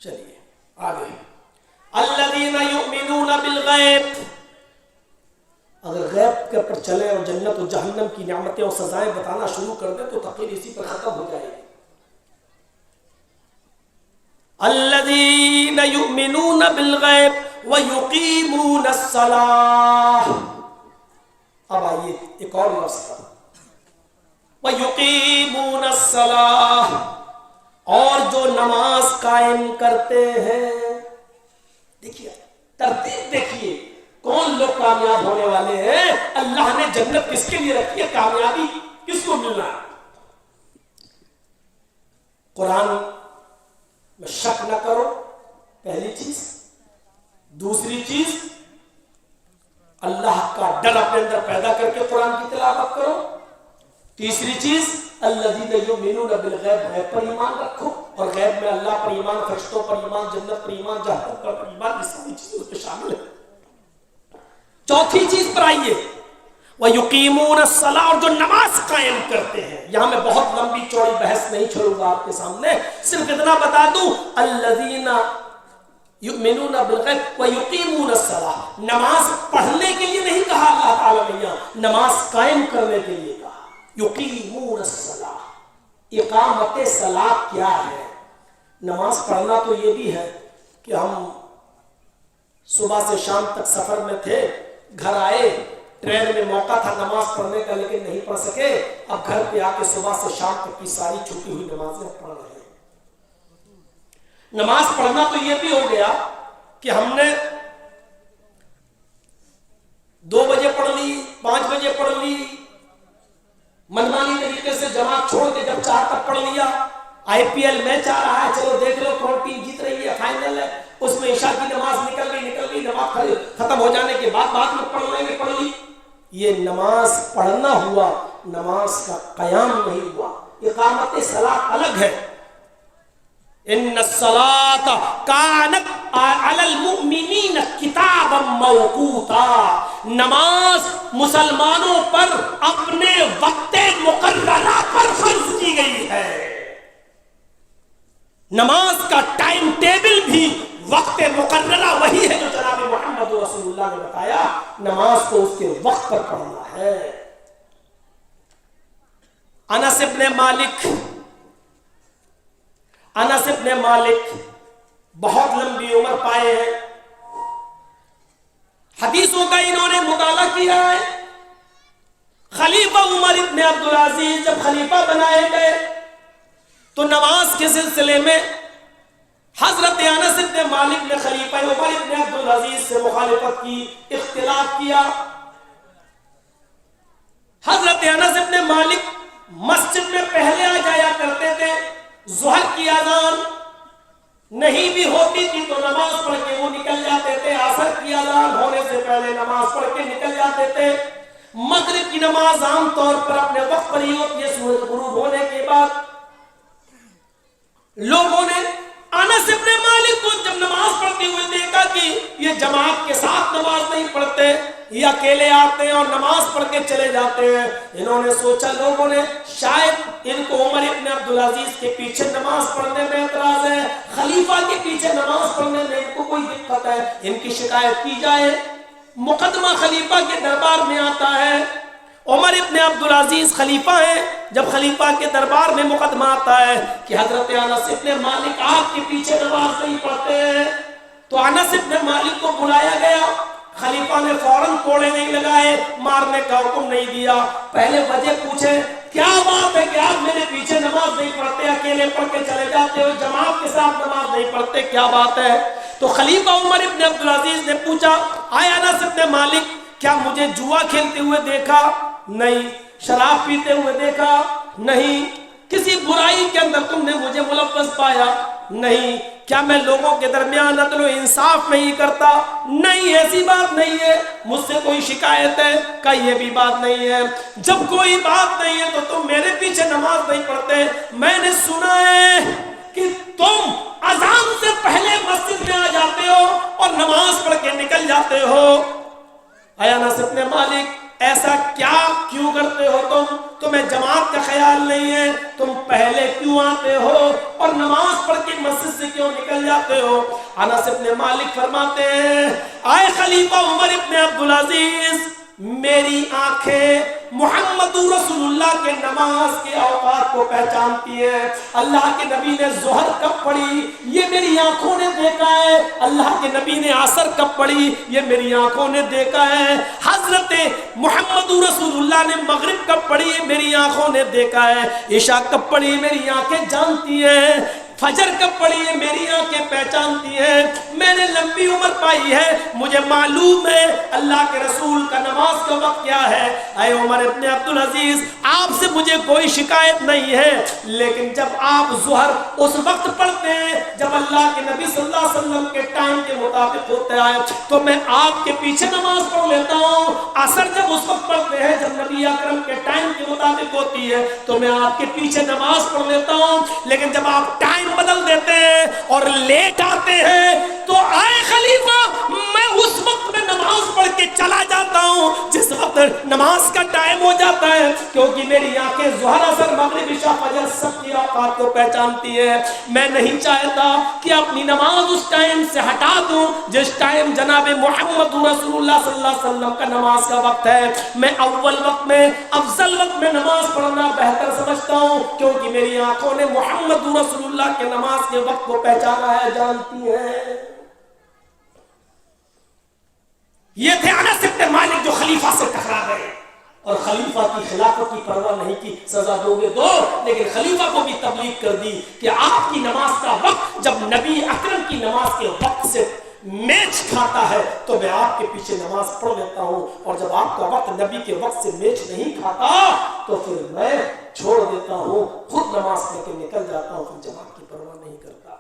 چلیے آگے، الذین یؤمنون بالغیب، اگر غیب کے اوپر چلے اور جنت و جہنم کی نعمتیں اور سزائیں بتانا شروع کر دیں تو تقریر اسی پر ختم ہو جائے گی۔ الذین یؤمنون بالغیب ویقیمون الصلاۃ، اب آئیے ایک اور لفظ کا، ویقیمون الصلاۃ، اور جو نماز قائم کرتے ہیں۔ دیکھیے ترتیب، دیکھیے کون لوگ کامیاب ہونے والے ہیں، اللہ نے جنت کس کے لیے رکھی ہے، کامیابی کس کو ملنا ہے۔ قرآن میں شک نہ کرو، پہلی چیز۔ دوسری چیز، اللہ کا ڈر اپنے اندر پیدا کر کے قرآن کی تلاوت کرو۔ تیسری چیز، الذین یؤمنون بالغیب، غیب پر ایمان رکھو، اور غیب میں اللہ پر ایمان، فرشتوں پر ایمان، جنت پر ایمان، جہنم پر ایمان، یہ ساری چیزیں اس میں شامل ہیں۔ چوتھی چیز پر آئیے، وَيُقِيمُونَ الصَّلَاةَ، اور جو نماز قائم کرتے ہیں۔ یہاں میں بہت لمبی چوڑی بحث نہیں چھوڑوں گا آپ کے سامنے، صرف اتنا بتا دوں، الَّذِينَ یؤمنون بالغیب ویقیمون الصلاۃ، نماز پڑھنے کے لیے نہیں کہا اللہ تعالیٰ نے، یہاں نماز قائم کرنے کے لیے کہا۔ یقیمون الصلاۃ، اقامت صلاۃ کیا ہے؟ نماز پڑھنا تو یہ بھی ہے کہ ہم صبح سے شام تک سفر میں تھے، گھر آئے، ٹرین میں موقع تھا نماز پڑھنے کا لیکن نہیں پڑھ سکے، اب گھر پہ آ کے صبح سے شام تک کی ساری چھٹی ہوئی نمازیں پڑھ رہے ہیں۔ نماز پڑھنا تو یہ بھی ہو گیا کہ ہم نے 2 بجے پڑھ لی، 5 بجے پڑھ لی، منمانی طریقے سے جماعت چھوڑ کے جب 4 تک پڑھ لیا، IPL میچ آ رہا ہے، چلو دیکھ لو کون ٹیم جیت رہی ہے، فائنل ہے، اس میں عشاء کی نماز نکل گئی، نماز ختم ہو جانے کے بعد میں پڑھ لیں گے، پڑھ لی۔ یہ نماز پڑھنا ہوا، نماز کا قیام نہیں ہوا۔ اقامت صلاۃ الگ ہے، ان الصلاۃ کانت علی المؤمنین کتابا موقوتا، نماز مسلمانوں پر اپنے وقت مقررہ پر فرض کی گئی ہے۔ نماز کا ٹائم ٹیبل بھی وقت مقررہ وہی ہے جو جناب محمد رسول اللہ نے بتایا، نماز کو اس کے وقت پر پڑھنا ہے۔ انس ابن مالک بہت لمبی عمر پائے ہیں، حدیثوں کا انہوں نے مطالعہ کیا ہے۔ خلیفہ عمر ابن عبدالعزیز جب خلیفہ بنائے گئے تو نماز کے سلسلے میں حضرت انس ابن مالک نے خلیفہ عمر ابن عبدالعزیز سے مخالفت کی، اختلاف کیا۔ حضرت انس ابن مالک مسجد میں پہلے آ جایا کرتے تھے، ظہر کی اذان نہیں بھی ہوتی تھی تو نماز پڑھ کے وہ نکل جاتے تھے، عصر کی اذان ہونے سے پہلے نماز پڑھ کے نکل جاتے تھے، مغرب کی نماز عام طور پر اپنے وقت پر ہی ہوتی ہے سورج غروب ہونے کے بعد۔ لوگوں نے انس ابن مالک کو جب نماز پڑھتے ہوئے دیکھا کہ یہ جماعت کے ساتھ نماز نہیں پڑھتے، یہ اکیلے آتے ہیں اور نماز پڑھ کے چلے جاتے ہیں، انہوں نے سوچا لوگوں نے شاید ان کو عمر ابن عبدالعزیز کے پیچھے نماز پڑھنے میں اعتراض ہے، خلیفہ کے پیچھے نماز پڑھنے میں ان کو کوئی دقت ہے، ان کی شکایت کی جائے۔ مقدمہ خلیفہ کے دربار میں آتا ہے، عمر ابن عبدالعزیز خلیفہ ہیں، جب خلیفہ کے دربار میں مقدمہ آتا ہے کہ حضرت انس ابن مالک آپ کے پیچھے نماز نہیں پڑھتے ہیں، تو انس ابن مالک کو بلایا گیا۔ خلیفہ نے فوراً کوڑے نہیں لگائے، مارنے کا حکم نہیں دیا، پہلے وجہ پوچھے کیا بات ہے کہ آپ میرے پیچھے نماز نہیں پڑھتے، اکیلے پڑھ کے چلے جاتے ہو، جماعت کے ساتھ نماز نہیں پڑھتے، کیا بات ہے؟ تو خلیفہ عمر ابن عبدالعزیز نے پوچھا، آیا انس ابن مالک کیا مجھے جوا کھیلتے ہوئے دیکھا؟ نہیں۔ شراب پیتے ہوئے دیکھا؟ نہیں۔ کسی برائی کے اندر تم نے مجھے ملوث پایا؟ نہیں۔ کیا میں لوگوں کے درمیان عدل و انصاف نہیں کرتا؟ نہیں، ایسی بات نہیں ہے۔ مجھ سے کوئی شکایت ہے؟ کہ یہ بھی بات نہیں ہے۔ جب کوئی بات نہیں ہے تو تم میرے پیچھے نماز نہیں پڑھتے۔ میں نے سنا ہے کہ تم اذان سے پہلے مسجد میں آ جاتے ہو اور نماز پڑھ کے نکل جاتے ہو۔ اے انس ابن مالک ایسا کیوں کرتے ہو تمہیں جماعت کا کا خیال نہیں ہے تم پہلے کیوں آتے ہو اور نماز پڑھ کے مسجد سے کیوں نکل جاتے ہو؟ انس ابن مالک فرماتے ہیں آئے خلیفہ عمر ابن عبدالعزیز میری آنکھیں محمد رسول اللہ کے نماز کے اوقات کو پہچانتی ہیں. اللہ کے نبی نے ظہر کب پڑھی یہ میری آنکھوں نے دیکھا ہے. اللہ کے نبی نے عصر کب پڑھی یہ میری آنکھوں نے دیکھا ہے. حضرت محمد رسول اللہ نے مغرب کب پڑھی یہ میری آنکھوں نے دیکھا ہے. عشاء کب پڑھی میری آنکھیں جانتی ہیں. فجر کب پڑھی ہے میری آنکھیں پہچانتی ہیں. میں نے لمبی عمر پائی ہے مجھے معلوم ہے اللہ کے رسول کا نماز کا وقت کیا ہے. اے عمر ابن عبدالعزیز آپ سے مجھے کوئی شکایت نہیں ہے لیکن جب آپ ظہر اس وقت پڑھتے ہیں جب اللہ کے نبی صلی اللہ علیہ وسلم کے ٹائم کے مطابق ہوتے ہیں تو میں آپ کے پیچھے نماز پڑھ لیتا ہوں. عصر جب اس وقت پڑھتے ہیں جب نبی اکرم کے ٹائم کے مطابق ہوتی ہے تو میں آپ کے پیچھے نماز پڑھ لیتا ہوں. لیکن جب آپ ٹائم بدل دیتے ہیں اور لیٹ آتے ہیں تو آئے خلیفہ میں اس وقت میں نماز پڑھ کے چلا جاتا ہوں جس وقت نماز کا ٹائم ہو جاتا ہے کیونکہ میری آنکھیں ظہر اثر مغرب عشاء فجر سب کی اوقات کو پہچانتی ہے. میں نہیں چاہتا کہ اپنی نماز اس ٹائم سے ہٹا دوں جس ٹائم جناب محمد رسول اللہ صلی اللہ علیہ وسلم کا نماز کا وقت ہے. میں اول وقت میں افضل وقت میں نماز پڑھنا بہتر سمجھتا ہوں کیونکہ میری آنکھوں نے محمد رسول اللہ کے نماز کے وقت کو پہچانا ہے جانتی ہے. یہ تھے انس ابن مالک جو خلیفہ سے ٹکرا گئے اور خلیفہ کی خلافت کی پرواہ نہیں کی. سزا دو گے دو لیکن خلیفہ کو بھی تبلیغ کر دی کہ آپ کی نماز کا وقت جب نبی اکرم کی نماز کے وقت سے میچ کھاتا ہے تو میں آپ کے پیچھے نماز پڑھ لیتا ہوں اور جب آپ کا وقت نبی کے وقت سے میچ نہیں کھاتا تو پھر میں چھوڑ دیتا ہوں خود نماز پڑھ کے نکل جاتا ہوں. پھر جماعت کی پرواہ نہیں کرتا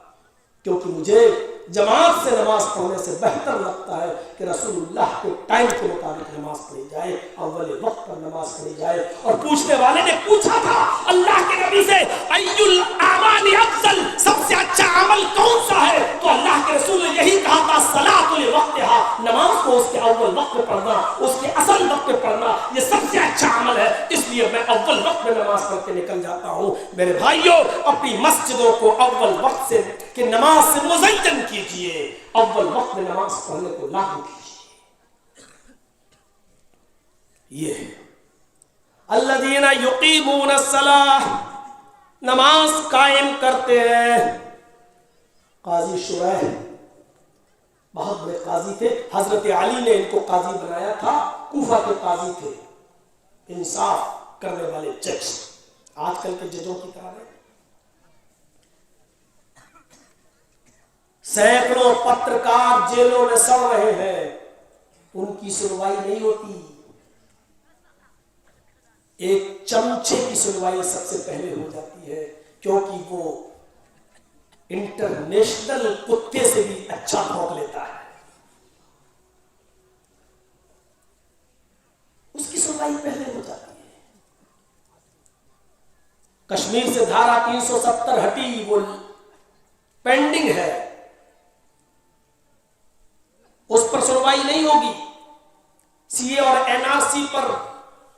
کیونکہ مجھے جماعت سے نماز پڑھنے سے بہتر لگتا ہے کہ رسول اللہ کے ٹائم کے مطابق نماز پڑھی جائے اول وقت پر نماز پڑھی جائے. اور پوچھنے والے نے پوچھا تھا اللہ کے نبی سے ای الاعمال افضل سب سے اچھا عمل کون سا ہے تو اللہ کے رسول نے یہی کہا تھا صلاۃ لوقتھا نماز کو اس کے اول وقت میں پڑھنا اس کے اصل وقت میں پڑھنا یہ سب سے اچھا عمل ہے. اس لیے میں اول وقت میں نماز پڑھ کے نکل جاتا ہوں. میرے بھائیوں اپنی مسجدوں کو اول وقت سے کہ نماز سے مزین کیجئے اول وقت میں نماز پڑھنے کو لاگو کیجئے. یہ الذین یقیمون الصلاۃ نماز قائم کرتے ہیں. قاضی شریح بہت بڑے قاضی تھے. حضرت علی نے ان کو قاضی بنایا تھا. کوفہ کے قاضی تھے انصاف کرنے والے جج. آج کل کے ججوں کی طرح ہے. سینکڑوں پترکار جیلوں میں سڑ رہے ہیں ان کی سنوائی نہیں ہوتی. ایک چمچے کی سنوائی سب سے پہلے ہو جاتی ہے کیونکہ وہ انٹرنیشنل کتے سے بھی اچھا بھونک لیتا ہے. اس کی سنوائی پہلے ہو جاتی ہے. کشمیر سے دھارا 370 ہٹی وہ پینڈنگ ہے اس پر سنوائی نہیں ہوگی. سی اے اور این آر سی پر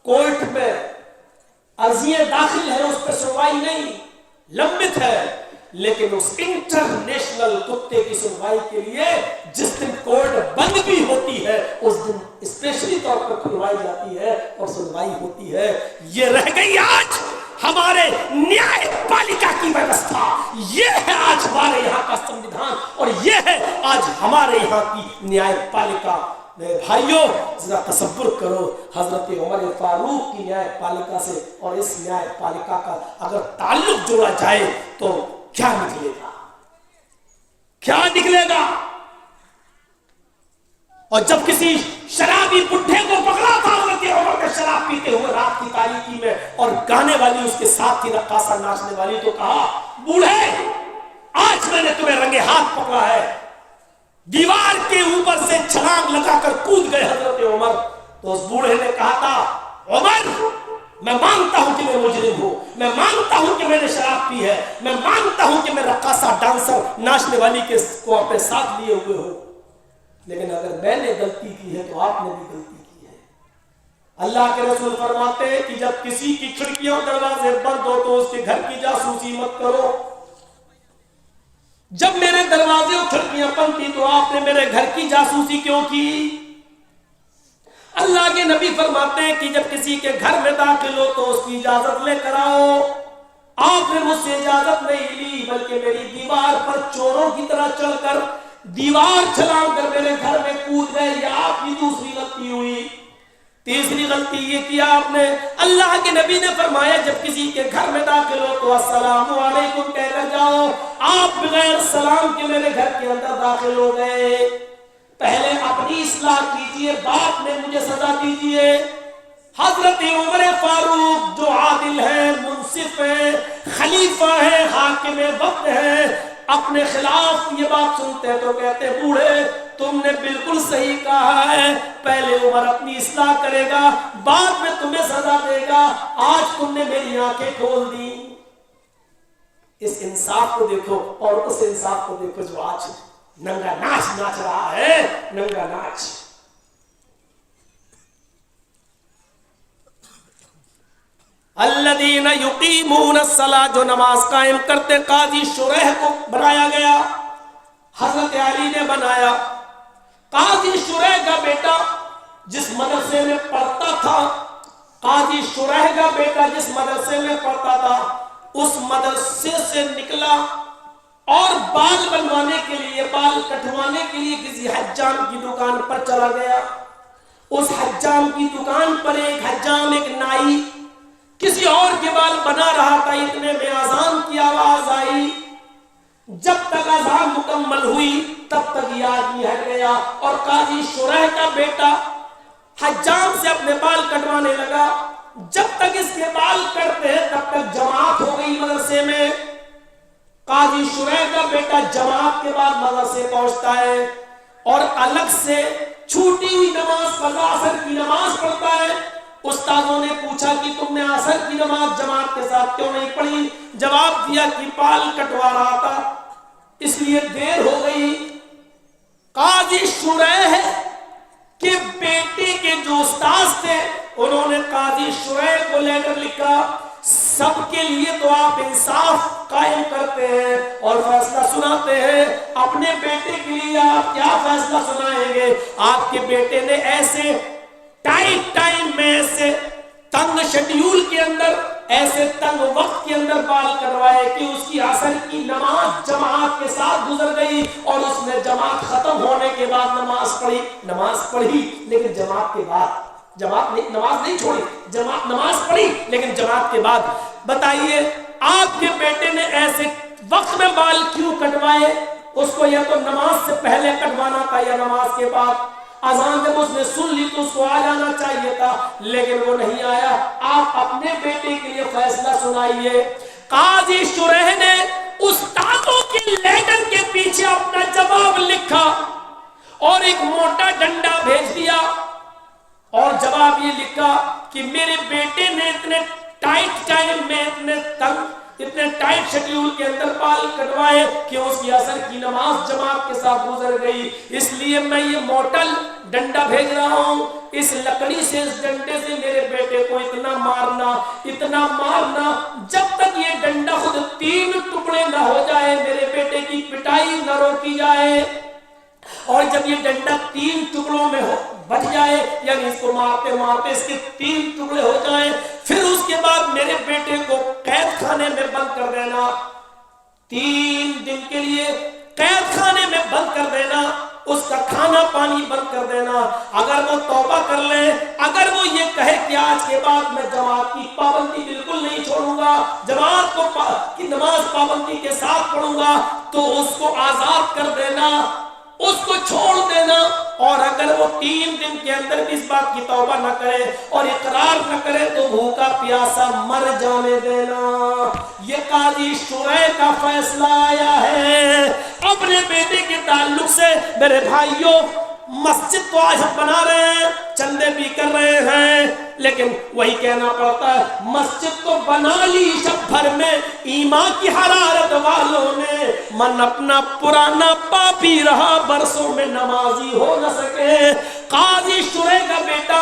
کورٹ میں عرضیاں داخل ہیں اس پر سنوائی نہیں لمبت ہے. لیکن اس انٹرنیشنل کتے کی سنوائی کے لیے جس دن کورٹ بند بھی ہوتی ہے اس دن اسپیشلی طور پر کھلوائی جاتی ہے اور سنوائی ہوتی ہے. یہ رہ گئی آج ہمارے نیائے پالکا کی ویوستھا. یہ ہے آج ہمارے یہاں کا سنویدھان اور یہ ہے آج ہمارے یہاں کی نیائے پالکا. میرے بھائیوں ذرا تصور کرو حضرت عمر فاروق کی نیائے پالکا سے اور اس نیائے پالکا کا اگر تعلق جوڑا جائے تو کیا نکلے گا کیا نکلے گا. اور جب کسی شرابی بڈھے کو پکڑا تھا حضرت عمر نے شراب پیتے ہوئے رات کی تاریکی میں اور گانے والی اس کے ساتھ تھی رقاصہ ناچنے والی تو کہا بوڑھے آج میں نے تمہیں رنگے ہاتھ پکڑا ہے. دیوار کے اوپر سے چھلانگ لگا کر کود گئے حضرت عمر. تو اس بوڑھے نے کہا تھا عمر میں مانتا ہوں کہ میں مجرم ہوں میں مانتا ہوں کہ میں نے شراب پی ہے میں مانتا ہوں کہ میں رقاصہ ڈانسر ناچنے والی کے کو اپنے ساتھ لیے ہوئے ہوں لیکن اگر میں نے غلطی کی ہے تو آپ نے بھی غلطی کی ہے. اللہ کے رسول فرماتے ہیں کہ جب کسی کی کھڑکیاں دروازے بند ہو تو اس کے گھر کی جاسوسی مت کرو. جب میرے دروازے اور کھڑکیاں بند تھی تو آپ نے میرے گھر کی جاسوسی کیوں کی؟ اللہ کے نبی فرماتے ہیں کہ جب کسی کے گھر میں داخل ہو تو اس کی اجازت لے کر آؤ. آپ نے مجھ سے اجازت نہیں لی بلکہ میری دیوار پر چوروں کی طرح چڑھ کر دیوار چھلانگ کر میرے گھر میں کود گئے. یہ آپ کی دوسری غلطی ہوئی. تیسری غلطی یہ کیا آپ نے، اللہ کے نبی نے فرمایا جب کسی کے گھر میں داخل ہو تو السلام علیکم کہہ کر جاؤ. آپ بغیر سلام کے میرے گھر کے اندر داخل ہو گئے. پہلے اپنی اصلاح کیجئے، بعد میں مجھے سزا دیجئے. حضرت عمر فاروق جو عادل ہیں، منصف ہیں، خلیفہ ہیں، حاکم وقت ہیں، اپنے خلاف یہ بات سنتے تو کہتے بوڑھے تم نے بالکل صحیح کہا ہے، پہلے عمر اپنی اصلاح کرے گا بعد میں تمہیں سزا دے گا. آج تم نے میری آنکھیں کھول دی. اس انصاف کو دیکھو اور اس انصاف کو دیکھو جو آج ننگا ناچ ناچ رہا ہے. ننگا ناچ. الذین یقیمون الصلاۃ، جو نماز قائم کرتے. قاضی شریح کو بنایا گیا، حضرت علی نے بنایا. قاضی شریح کا بیٹا جس مدرسے میں پڑھتا تھا، قاضی شریح کا بیٹا جس مدرسے میں پڑھتا تھا اس مدرسے سے نکلا اور بال بنوانے کے لیے، بال کٹوانے کے لیے کسی حجام کی دکان پر چلا گیا. اس حجام کی دکان پر ایک حجام، ایک نائی کسی اور کے بال بنا رہا تھا. اتنے میں اذان کی آواز آئی. جب تک اذان مکمل ہوئی تب تک یہ آدمی ہٹ گیا اور قاضی شریح کا بیٹا حجام سے اپنے بال کٹوانے لگا. جب تک اس کے بال کٹتے ہیں تب تک جماعت ہو گئی مدرسے میں. قاضی شریح کا بیٹا جماعت کے بعد مدرسے پہنچتا ہے اور الگ سے چھوٹی ہوئی نماز قضا عصر کی نماز پڑھتا ہے. استادوں نے پوچھا کہ تم نے عصر کی نماز جماعت کے ساتھ کیوں نہیں پڑھی؟ جواب دیا کہ بال کٹوا رہا تھا اس لیے دیر ہو گئی. قاضی شریح کے بیٹے کے جو استاذ تھے انہوں نے قاضی شریح کو لے کر لکھا سب کے لیے تو آپ انصاف قائم کرتے ہیں اور فیصلہ سناتے ہیں، اپنے بیٹے کے لیے آپ کیا فیصلہ سنائیں گے؟ آپ کے بیٹے نے ایسے ٹائٹ ٹائم میں، ایسے تنگ شیڈیول کے اندر، ایسے تنگ وقت کے اندر بال کروائے کہ اس کی عصر کی نماز جماعت کے ساتھ گزر گئی اور اس نے جماعت ختم ہونے کے بعد نماز پڑھی لیکن جماعت کے بعد نماز نہیں چھوڑی، نماز پڑھی لیکن جماعت کے بعد. بتائیے آپ کے بیٹے نے ایسے وقت میں بال کیوں کٹوائے؟ اس کو یا تو نماز سے پہلے کٹوانا تھا یا نماز کے بعد. اذان جب اس نے سن لی تو اس کو آ جانا چاہیے تھا لیکن وہ نہیں آیا. آپ اپنے بیٹے کے لیے فیصلہ سنائیے. قاضی شریح نے استادوں کے لیٹر کے پیچھے اپنا جواب لکھا اور ایک موٹا ڈنڈا بھیج دیا اور جواب یہ لکھا کہ میرے بیٹے نے اتنے ٹائٹ ٹائم میں، اتنے ٹائٹ شیڈیول کے اندر بال کٹوائے کہ اس کی عصر کی نماز جماعت کے ساتھ گزر گئی، اس لیے میں یہ موٹل ڈنڈا بھیج رہا ہوں. اس لکڑی سے، اس ڈنڈے سے میرے بیٹے کو اتنا مارنا جب تک یہ ڈنڈا خود 3 ٹکڑے نہ ہو جائے، میرے بیٹے کی پٹائی نہ روکی جائے. اور جب یہ ڈنڈا 3 ٹکڑوں میں بچ جائے، یعنی اس کو مارتے مارتے اس کے 3 ٹکڑے ہو جائیں، پھر اس کے بعد میرے بیٹے کو قید خانے میں بند کر دینا، 3 دن کے لیے قید خانے میں بند کر دینا، اس کا کھانا پانی بند کر دینا. اگر وہ توبہ کر لے، اگر وہ یہ کہے کہ آج کے بعد میں جماعت کی پابندی بالکل نہیں چھوڑوں گا، جماعت کی نماز پابندی کے ساتھ پڑھوں گا، تو اس کو آزاد کر دینا، اس کو چھوڑ دینا. اور اگر وہ 3 دن کے اندر بھی اس بات کی توبہ نہ کرے اور اقرار نہ کرے تو بھوکا پیاسا مر جانے دینا. یہ قاضی شریح کا فیصلہ آیا ہے. اپنے بیٹے کے تعلق سے میرے بھائیوں، مسجد تو آج ہم بنا رہے ہیں، چندے بھی کر رہے ہیں، لیکن وہی کہنا پڑتا ہے مسجد تو بنا لی شب بھر میں ایمان کی حرارت والوں نے، من اپنا پرانا پاپی رہا برسوں میں نمازی ہو نہ سکے. قاضی شریح کا بیٹا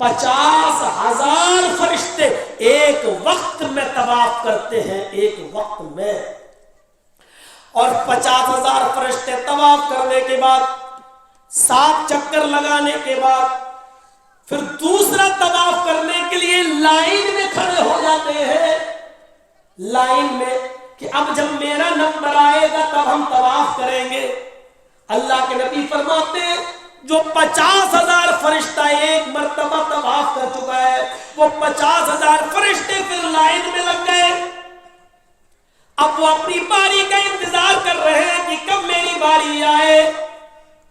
50,000 فرشتے ایک وقت میں طواف کرتے ہیں، ایک وقت میں. اور 50,000 فرشتے طواف کرنے کے بعد 7 چکر لگانے کے بعد پھر دوسرا طواف کرنے کے لیے لائن میں کھڑے ہو جاتے ہیں، لائن میں کہ اب جب میرا نمبر آئے گا تب ہم طواف کریں گے. اللہ کے نبی فرماتے ہیں جو 50,000 فرشتہ ایک مرتبہ طواف کر چکا ہے، وہ 50,000 فرشتے پھر لائن میں لگ گئے. اب وہ اپنی باری کا انتظار کر رہے ہیں کہ کب میری باری آئے.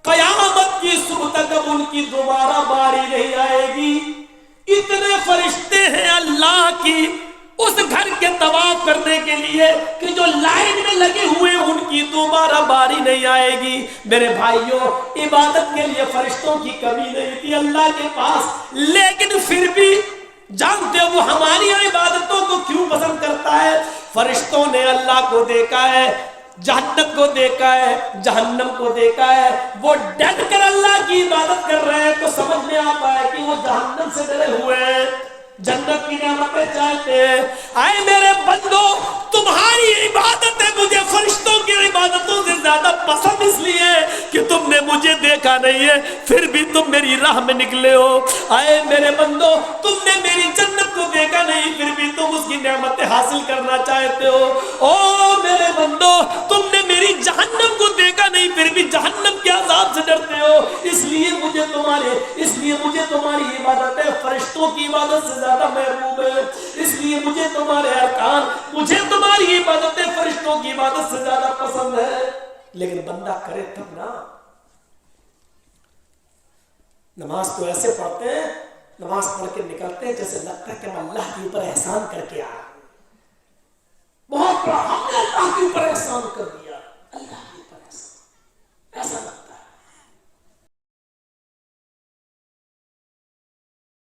قیامت کی صبح تک اب ان کی دوبارہ باری نہیں آئے گی. اتنے فرشتے ہیں اللہ کی اس گھر کے طواف کرنے کے لیے کہ جو لائن میں لگے ہوئے ان کی دوبارہ باری نہیں آئے گی. میرے بھائیوں، عبادت کے لیے فرشتوں کی کمی نہیں تھی اللہ کے پاس، لیکن پھر بھی جانتے وہ ہماری عبادتوں کو کیوں پسند کرتا ہے. فرشتوں نے اللہ کو دیکھا ہے، جہنم کو دیکھا ہے، جہنم کو دیکھا ہے، وہ ڈٹ کر اللہ کی عبادت کر رہے ہیں تو سمجھ میں آتا ہے کہ وہ جہنم سے ڈرے ہوئے ہیں، جنت کی نعمتیں چاہتے ہیں. آئے میرے بندو، تمہاری عبادتیں مجھے فرشتوں کی عبادتوں سے زیادہ پسند اس لیے کہ تم نے مجھے دیکھا نہیں ہے پھر بھی تم میری راہ میں نکلے ہو. آئے میرے بندو، تم نے میری جنت کو دیکھا نہیں پھر بھی تم اس کی نعمتیں حاصل کرنا چاہتے ہو. او میرے بندو، تم نے میری جہنم کو دیکھا نہیں پھر بھی جہنم کے عذاب سے ڈرتے ہو. اس لیے مجھے تمہاری عبادتیں فرشتوں کی عبادت سے زیادہ محبوب ہے. اس لیے مجھے تمہارے ارکان، مجھے تمہاری عبادتیں فرشتوں کی عبادت سے زیادہ پسند ہے. لیکن بندہ کرے تب نا. نماز تو ایسے پڑھتے ہیں، نماز پڑھ کے نکلتے ہیں جیسے لگتا ہے کہ ہم اللہ کے اوپر احسان کر کے آئے.